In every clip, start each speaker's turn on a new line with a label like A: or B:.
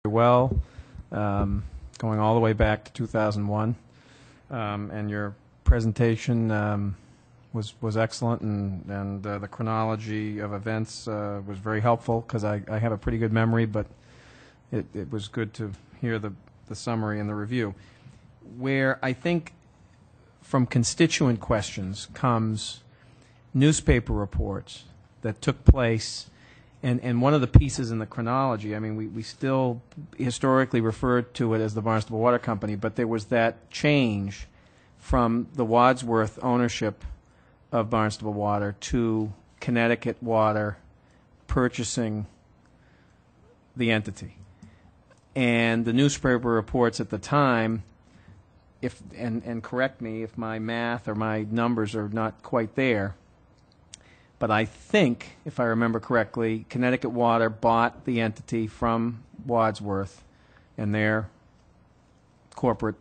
A: well, going all the way back to 2001, and your presentation was excellent, and the chronology of events was very helpful because I have a pretty good memory, but it was good to hear the summary and the review. Where I think from constituent questions comes newspaper reports that took place. And one of the pieces in the chronology, I mean, we still historically referred to it as the Barnstable Water Company, but there was that change from the Wadsworth ownership of Barnstable Water to Connecticut Water purchasing the entity. And the newspaper reports at the time, and correct me if my math or my numbers are not quite there, but I think, if I remember correctly, Connecticut Water bought the entity from Wadsworth and their corporate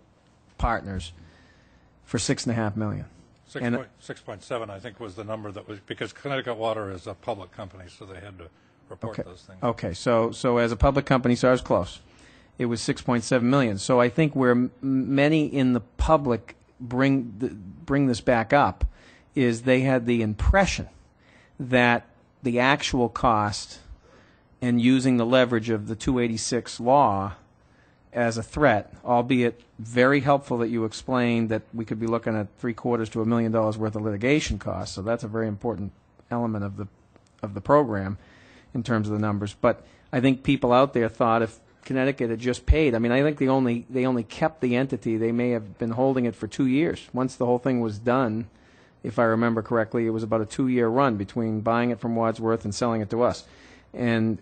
A: partners for $6.5 million.
B: 6.7, I think, was the number that was, because Connecticut Water is a public company, so they had to report those things.
A: Okay, so as a public company, so I was close. It was $6.7 million. So I think where many in the public bring this back up is they had the impression that the actual cost and using the leverage of the 286 law as a threat, albeit very helpful that you explained that we could be looking at $750,000 to $1 million worth of litigation costs. So that's a very important element of the program in terms of the numbers. But I think people out there thought if Connecticut had just paid, I mean, I think they only kept the entity. They may have been holding it for 2 years. Once the whole thing was done, if I remember correctly, it was about a 2-year run between buying it from Wadsworth and selling it to us. And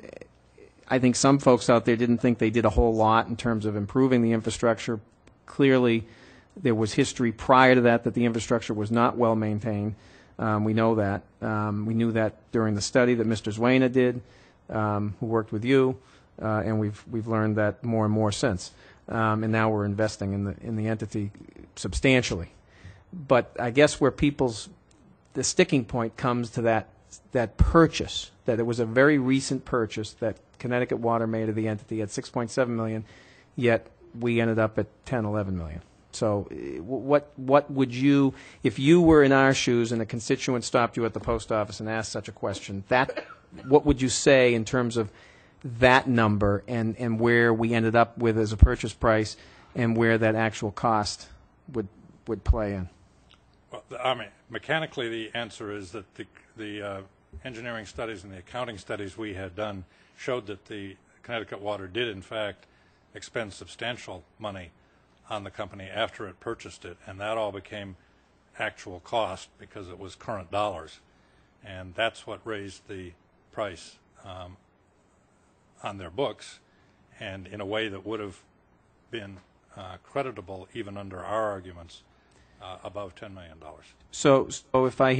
A: I think some folks out there didn't think they did a whole lot in terms of improving the infrastructure. Clearly, there was history prior to that the infrastructure was not well maintained. We know that. We knew that during the study that Mr. Zwena did, who worked with you, and we've learned that more and more since. And now we're investing in the entity substantially. But I guess where the sticking point comes to that purchase, that it was a very recent purchase that Connecticut Water made of the entity at $6.7 million, yet we ended up at $10-11 million. So what would you, if you were in our shoes and a constituent stopped you at the post office and asked such a question, what would you say in terms of that number and where we ended up with as a purchase price and where that actual cost would play in?
B: Well, I mean, mechanically, the answer is that the engineering studies and the accounting studies we had done showed that the Connecticut Water did, in fact, expend substantial money on the company after it purchased it, and that all became actual cost because it was current dollars. And that's what raised the price on their books, and in a way that would have been creditable even under our arguments above $10 million.
A: So if I hear